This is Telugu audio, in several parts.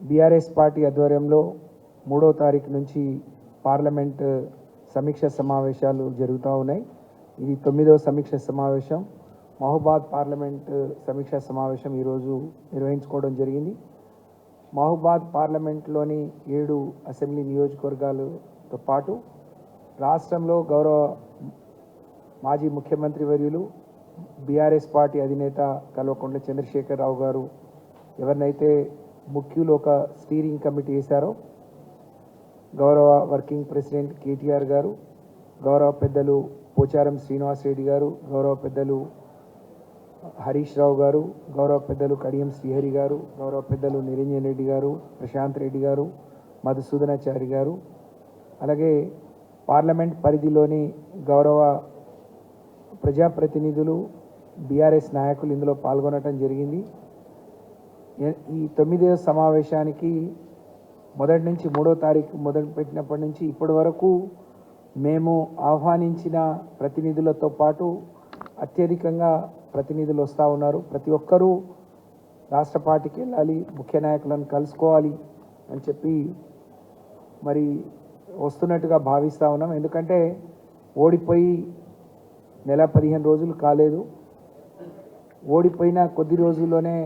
బీఆర్ఎస్ పార్టీ ఆధ్వర్యంలో 3వ తారీఖు నుంచి పార్లమెంట్ సమీక్ష సమావేశాలు జరుగుతూ ఉన్నాయి. ఇది 9వ సమీక్ష సమావేశం. మహబూబాద్ పార్లమెంట్ సమీక్ష సమావేశం ఈరోజు నిర్వహించుకోవడం జరిగింది. మహబూబాద్ పార్లమెంట్లోని 7 అసెంబ్లీ నియోజకవర్గాలతో పాటు రాష్ట్రంలో గౌరవ మాజీ ముఖ్యమంత్రి వర్యులు బీఆర్ఎస్ పార్టీ అధినేత కల్వకుంట్ల చంద్రశేఖరరావు గారు ఎవరినైతే ముఖ్యులు ఒక స్టీరింగ్ కమిటీ వేశారో, గౌరవ వర్కింగ్ ప్రెసిడెంట్ కేటీఆర్ గారు, గౌరవ పెద్దలు పోచారం శ్రీనివాస్ రెడ్డి గారు, గౌరవ పెద్దలు హరీష్ రావు గారు, గౌరవ పెద్దలు కడియం శ్రీహరి గారు, గౌరవ పెద్దలు నిరంజన్ రెడ్డి గారు, ప్రశాంత్ రెడ్డి గారు, మధుసూదనాచారి గారు, అలాగే పార్లమెంట్ పరిధిలోని గౌరవ ప్రజాప్రతినిధులు బీఆర్ఎస్ నాయకులు ఇందులో పాల్గొనడం జరిగింది. ఈ 9వ సమావేశానికి మొదటి నుంచి 3వ తారీఖు మొదలుపెట్టినప్పటి నుంచి ఇప్పటి వరకు మేము ఆహ్వానించిన ప్రతినిధులతో పాటు అత్యధికంగా ప్రతినిధులు వస్తూ ఉన్నారు. ప్రతి ఒక్కరూ రాష్ట్ర పార్టీకి వెళ్ళాలి, ముఖ్య నాయకులను కలుసుకోవాలి అని చెప్పి మరి వస్తున్నట్టుగా భావిస్తూ ఉన్నాం. ఎందుకంటే ఓడిపోయి నెల 15 రోజులు కాలేదు. ఓడిపోయిన కొద్ది రోజుల్లోనే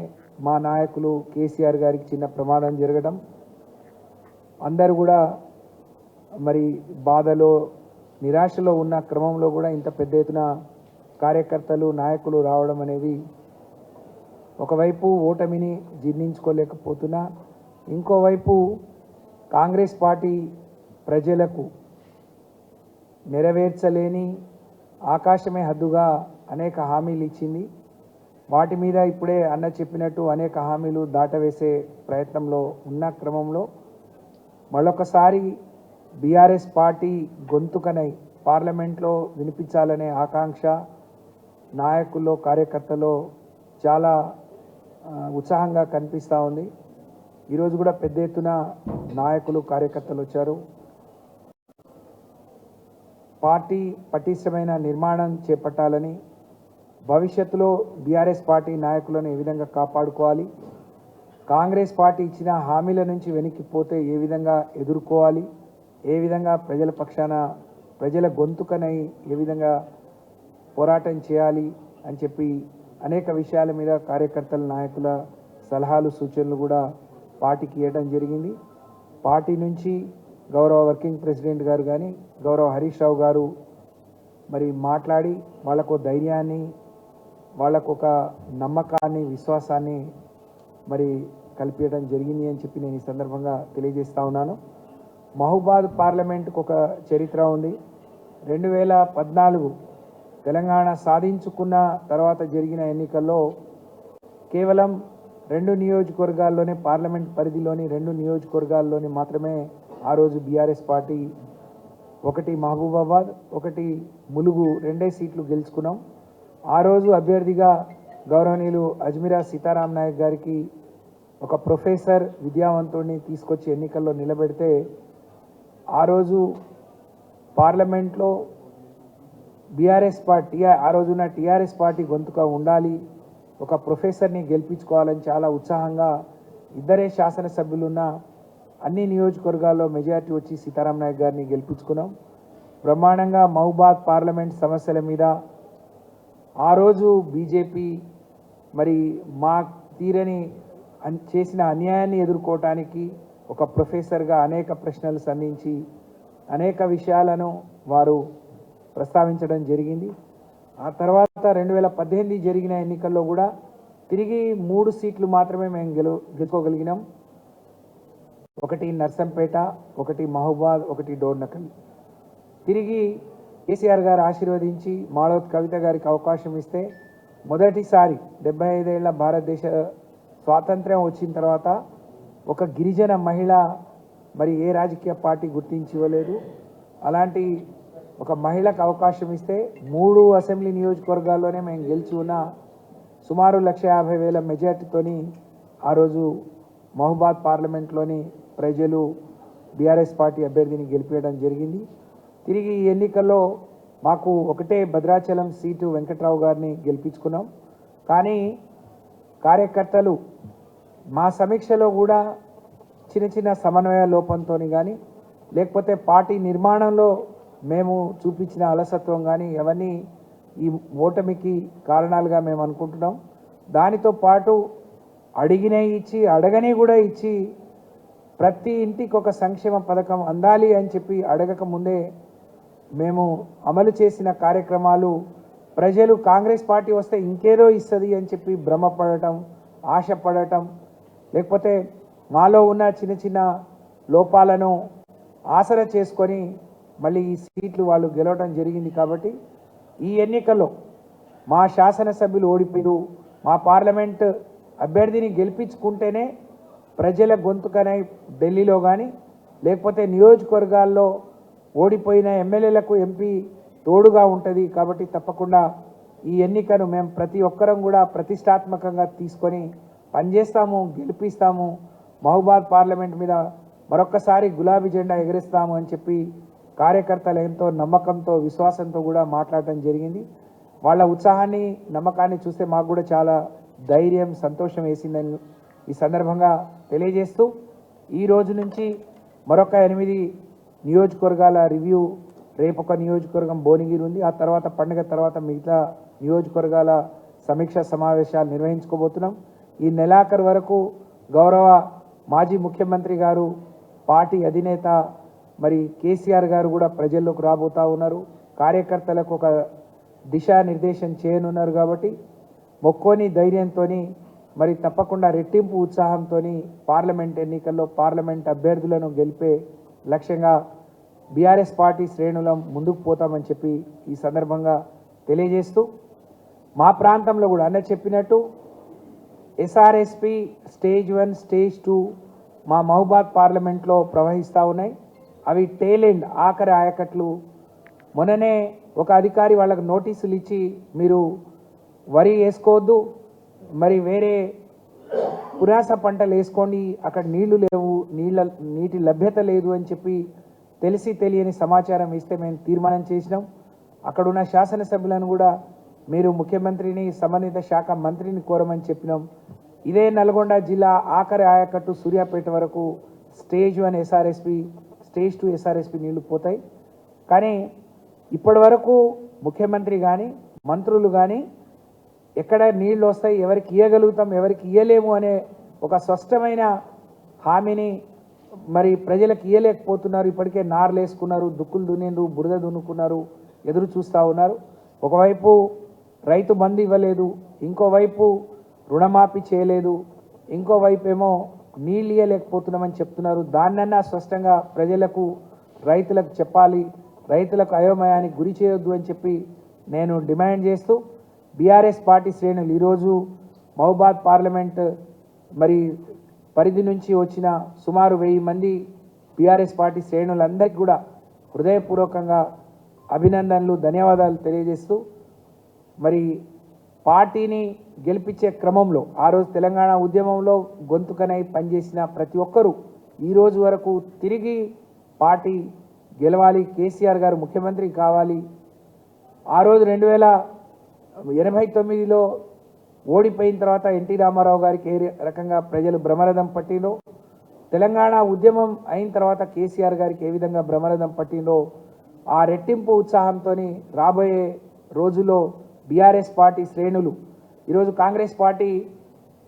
మా నాయకులు కేసీఆర్ గారికి చిన్న ప్రమాదం జరగడం, అందరూ కూడా మరి బాధలో నిరాశలో ఉన్న క్రమంలో కూడా ఇంత పెద్ద ఎత్తున కార్యకర్తలు నాయకులు రావడం అనేది ఒకవైపు ఓటమిని జీర్ణించుకోలేకపోతున్నా, ఇంకోవైపు కాంగ్రెస్ పార్టీ ప్రజలకు నెరవేర్చలేని ఆకాశమే హద్దుగా అనేక హామీలు ఇచ్చింది. వాటి మీద ఇప్పుడే అన్న చెప్పినట్టు అనేక హామీలు దాటవేసే ప్రయత్నంలో ఉన్న క్రమంలో మరొకసారి బీఆర్ఎస్ పార్టీ గొంతుకనై పార్లమెంట్లో వినిపించాలనే ఆకాంక్ష నాయకుల్లో కార్యకర్తల్లో చాలా ఉత్సాహంగా కనిపిస్తూ ఉంది. ఈరోజు కూడా పెద్ద ఎత్తున నాయకులు కార్యకర్తలు వచ్చారు. పార్టీ పటిష్టమైన నిర్మాణం చేపట్టాలని, భవిష్యత్తులో బీఆర్ఎస్ పార్టీ నాయకులను ఏ విధంగా కాపాడుకోవాలి, కాంగ్రెస్ పార్టీ ఇచ్చిన హామీల నుంచి వెనక్కిపోతే ఏ విధంగా ఎదుర్కోవాలి, ఏ విధంగా ప్రజల పక్షాన ప్రజల గొంతుకనై ఏ విధంగా పోరాటం చేయాలి అని చెప్పి అనేక విషయాల మీద కార్యకర్తల నాయకుల సలహాలు సూచనలు కూడా పార్టీకి ఇవ్వడం జరిగింది. పార్టీ నుంచి గౌరవ వర్కింగ్ ప్రెసిడెంట్ గారు కానీ గౌరవ హరీష్ రావు గారు మరి మాట్లాడి వాళ్ళకు ధైర్యాన్ని, వాళ్ళకు ఒక నమ్మకాన్ని, విశ్వాసాన్ని మరి కల్పించడం జరిగింది అని చెప్పి నేను ఈ సందర్భంగా తెలియజేస్తా ఉన్నాను. మహబూబాద్ పార్లమెంటుకు ఒక చరిత్ర ఉంది. 2014 తెలంగాణ సాధించుకున్న తర్వాత జరిగిన ఎన్నికల్లో కేవలం 2 నియోజకవర్గాల్లోనే, పార్లమెంట్ పరిధిలోని 2 నియోజకవర్గాల్లోని మాత్రమే ఆ రోజు బీఆర్ఎస్ పార్టీ, ఒకటి మహబూబాబాద్, ఒకటి ములుగు, 2 సీట్లు గెలుచుకున్నాం. ఆ రోజు అభ్యర్థిగా గౌరవనీయులు అజ్మీరా సీతారాం నాయక్ గారికి ఒక ప్రొఫెసర్ విద్యావంతుడిని తీసుకొచ్చి ఎన్నికల్లో నిలబెడితే ఆ రోజు పార్లమెంట్లో బీఆర్ఎస్ పార్టీ, ఆ రోజున టీఆర్ఎస్ పార్టీ గొంతుగా ఉండాలి, ఒక ప్రొఫెసర్ని గెలిపించుకోవాలని చాలా ఉత్సాహంగా ఇద్దరే శాసనసభ్యులున్న అన్ని నియోజకవర్గాల్లో మెజారిటీ వచ్చి సీతారాం నాయక్ గారిని గెలిపించుకున్నాం. బ్రహ్మాండంగా మహబూబాద్ పార్లమెంట్ సమస్యల మీద ఆ రోజు బీజేపీ మరి మా తీరని చేసిన అన్యాయాన్ని ఎదుర్కోవటానికి ఒక ప్రొఫెసర్గా అనేక ప్రశ్నలు సంధించి అనేక విషయాలను వారు ప్రస్తావించడం జరిగింది. ఆ తర్వాత 2018 జరిగిన ఎన్నికల్లో కూడా తిరిగి 3 సీట్లు మాత్రమే మేము గెలుచుకోగలిగినాం. ఒకటి నర్సంపేట, ఒకటి మహబూబాద్, ఒకటి డోర్నకల్. తిరిగి కేసీఆర్ గారు ఆశీర్వదించి మాళవత్ కవిత గారికి అవకాశం ఇస్తే మొదటిసారి 75 ఏళ్ల భారతదేశ స్వాతంత్ర్యం వచ్చిన తర్వాత ఒక గిరిజన మహిళ మరి ఏ రాజకీయ పార్టీ గుర్తించి ఇవ్వలేదు. అలాంటి ఒక మహిళకు అవకాశం ఇస్తే 3 అసెంబ్లీ నియోజకవర్గాల్లోనే మేము గెలిచి ఉన్న సుమారు 1,50,000 మెజార్టీతోని ఆ రోజు మహబూబాద్ పార్లమెంట్లోని ప్రజలు బీఆర్ఎస్ పార్టీ అభ్యర్థిని గెలిపించడం జరిగింది. తిరిగి ఈ ఎన్నికల్లో మాకు ఒకటే భద్రాచలం సీటు వెంకట్రావు గారిని గెలిపించుకున్నాం. కానీ కార్యకర్తలు మా సమీక్షలో కూడా చిన్న చిన్న సమన్వయ లోపంతో కానీ లేకపోతే పార్టీ నిర్మాణంలో మేము చూపించిన అలసత్వం కానీ అవన్నీ ఈ ఓటమికి కారణాలుగా మేము అనుకుంటున్నాం. దానితో పాటు అడిగినవి ఇచ్చి అడగని కూడా ఇచ్చి ప్రతి ఇంటికి ఒక సంక్షేమ పథకం అందాలి అని చెప్పి అడగక ముందే మేము అమలు చేసిన కార్యక్రమాలు ప్రజలు కాంగ్రెస్ పార్టీ వస్తే ఇంకేదో ఇస్తుంది అని చెప్పి భ్రమపడటం, ఆశపడటం, లేకపోతే మాలో ఉన్న చిన్న చిన్న లోపాలను ఆసరా చేసుకొని మళ్ళీ ఈ సీట్లు వాళ్ళు గెలవడం జరిగింది. కాబట్టి ఈ ఎన్నికల్లో మా శాసనసభ్యులు ఓడిపోయారు, మా పార్లమెంట్ అభ్యర్థిని గెలిపించుకుంటేనే ప్రజల గొంతుకనై ఢిల్లీలో కానీ లేకపోతే నియోజకవర్గాల్లో ఓడిపోయిన ఎమ్మెల్యేలకు ఎంపీ తోడుగా ఉంటుంది. కాబట్టి తప్పకుండా ఈ ఎన్నికను మేము ప్రతి ఒక్కరం కూడా ప్రతిష్టాత్మకంగా తీసుకొని పనిచేస్తాము, గెలిపిస్తాము, మహబూబాద్ పార్లమెంట్ మీద మరొక్కసారి గులాబీ జెండా ఎగరేస్తాము అని చెప్పి కార్యకర్తలు ఎంతో నమ్మకంతో విశ్వాసంతో కూడా మాట్లాడటం జరిగింది. వాళ్ళ ఉత్సాహాన్ని నమ్మకాన్ని చూస్తే మాకు కూడా చాలా ధైర్యం సంతోషం వేసిందని ఈ సందర్భంగా తెలియజేస్తూ ఈ రోజు నుంచి మరొక 8 నియోజకవర్గాల రివ్యూ, రేపు ఒక నియోజకవర్గం భువనగిరి ఉంది, ఆ తర్వాత పండుగ తర్వాత మిగతా నియోజకవర్గాల సమీక్ష సమావేశాలు నిర్వహించుకోబోతున్నాం. ఈ నెలాఖరు వరకు గౌరవ మాజీ ముఖ్యమంత్రి గారు, పార్టీ అధినేత మరి కేసీఆర్ గారు కూడా ప్రజల్లోకి రాబోతూ ఉన్నారు. కార్యకర్తలకు ఒక దిశానిర్దేశం చేయనున్నారు. కాబట్టి మొక్కోని ధైర్యంతో మరి తప్పకుండా రెట్టింపు ఉత్సాహంతో పార్లమెంట్ ఎన్నికల్లో పార్లమెంట్ అభ్యర్థులను గెలిపే లక్ష్యంగా బీఆర్ఎస్ పార్టీ శ్రేణులం ముందుకు పోతామని చెప్పి ఈ సందర్భంగా తెలియజేస్తూ మా ప్రాంతంలో కూడా అన్న చెప్పినట్టు ఎస్ఆర్ఎస్పి స్టేజ్ 1, స్టేజ్ 2 మా మహబూబాద్ పార్లమెంట్లో ప్రవహిస్తూ ఉన్నాయి. అవి టేల్ ఎండ్ ఆఖరి ఆయకట్లు. మొన్ననే ఒక అధికారి వాళ్ళకు నోటీసులు ఇచ్చి మీరు వరి వేసుకోవద్దు, మరి వేరే పురాస పంటలు వేసుకోండి, అక్కడ నీళ్లు లేవు, నీటి లభ్యత లేదు అని చెప్పి తెలిసి తెలియని సమాచారం ఇస్తే మేము తీర్మానం చేసినాం. అక్కడున్న శాసనసభ్యులను కూడా మీరు ముఖ్యమంత్రిని, సంబంధిత శాఖ మంత్రిని కోరమని చెప్పినాం. ఇదే నల్గొండ జిల్లా ఆఖరి ఆయకట్టు సూర్యాపేట వరకు స్టేజ్ 1 ఎస్ఆర్ఎస్పి, స్టేజ్ 2 ఎస్ఆర్ఎస్పి నీళ్లు పోతాయి. కానీ ఇప్పటి వరకు ముఖ్యమంత్రి కానీ మంత్రులు కానీ ఎక్కడ నీళ్ళు వస్తాయి, ఎవరికి ఇవ్వగలుగుతాం, ఎవరికి ఇవ్వలేము అనే ఒక స్పష్టమైన హామీని మరి ప్రజలకు ఇవ్వలేకపోతున్నారు. ఇప్పటికే నార్లు వేసుకున్నారు, దుక్కులు దున్నిండ్రు, బురద దున్నుకున్నారు, ఎదురు చూస్తూ ఉన్నారు. ఒకవైపు రైతు బంధు ఇవ్వలేదు, ఇంకోవైపు రుణమాఫీ చేయలేదు, ఇంకోవైపు ఏమో నీళ్ళు ఇవ్వలేకపోతున్నామని చెప్తున్నారు. దాన్నన్నా స్పష్టంగా ప్రజలకు, రైతులకు చెప్పాలి, రైతులకు అయోమయానికి గురి చేయొద్దు అని చెప్పి నేను డిమాండ్ చేస్తూ బీఆర్ఎస్ పార్టీ శ్రేణులు ఈరోజు మహబూబాద్ పార్లమెంట్ మరి పరిధి నుంచి వచ్చిన సుమారు 1000 మంది బీఆర్ఎస్ పార్టీ శ్రేణులందరికీ కూడా హృదయపూర్వకంగా అభినందనలు, ధన్యవాదాలు తెలియజేస్తూ మరి పార్టీని గెలిపించే క్రమంలో ఆ రోజు తెలంగాణ ఉద్యమంలో గొంతుకనై పనిచేసిన ప్రతి ఒక్కరూ ఈ రోజు వరకు తిరిగి పార్టీ గెలవాలి, కేసీఆర్ గారు ముఖ్యమంత్రి కావాలి. ఆ రోజు 1989లో ఓడిపోయిన తర్వాత ఎన్టీ రామారావు గారికి ఏ రకంగా ప్రజలు బ్రహ్మరథం పట్టిందో, తెలంగాణ ఉద్యమం అయిన తర్వాత కేసీఆర్ గారికి ఏ విధంగా బ్రహ్మరథం పట్టిందో ఆ రెట్టింపు ఉత్సాహంతో రాబోయే రోజుల్లో బీఆర్ఎస్ పార్టీ శ్రేణులు ఈరోజు కాంగ్రెస్ పార్టీ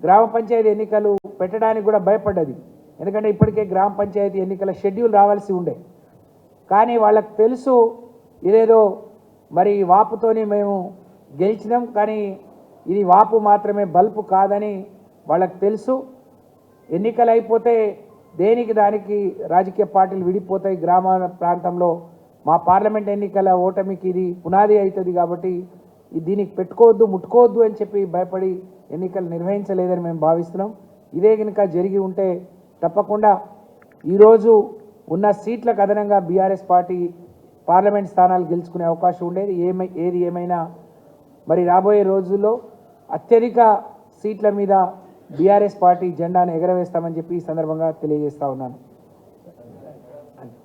గ్రామ పంచాయతీ ఎన్నికలు పెట్టడానికి కూడా భయపడ్డది. ఎందుకంటే ఇప్పటికే గ్రామ పంచాయతీ ఎన్నికల షెడ్యూల్ రావాల్సి ఉండే. కానీ వాళ్ళకు తెలుసు ఇదేదో మరి వాపుతోని మేము గెలిచినాం, కానీ ఇది వాపు మాత్రమే, బల్పు కాదని వాళ్ళకు తెలుసు. ఎన్నికలు అయిపోతే దేనికి దానికి రాజకీయ పార్టీలు విడిపోతాయి. గ్రామాల ప్రాంతంలో మా పార్లమెంట్ ఎన్నికల ఓటమికి ఇది పునాది అవుతుంది. కాబట్టి దీనికి పెట్టుకోవద్దు, ముట్టుకోవద్దు అని చెప్పి భయపడి ఎన్నికలు నిర్వహించలేదని మేము భావిస్తున్నాం. ఇదే కనుక జరిగి ఉంటే తప్పకుండా ఈరోజు ఉన్న సీట్లకు అదనంగా బీఆర్ఎస్ పార్టీ పార్లమెంట్ స్థానాలు గెలుచుకునే అవకాశం ఉండేది. ఏది ఏమైనా మరి రాబోయే రోజుల్లో అత్యధిక సీట్ల మీద బీఆర్ఎస్ పార్టీ జెండాను ఎగరవేస్తామని చెప్పి ఈ సందర్భంగా తెలియజేస్తా ఉన్నాను.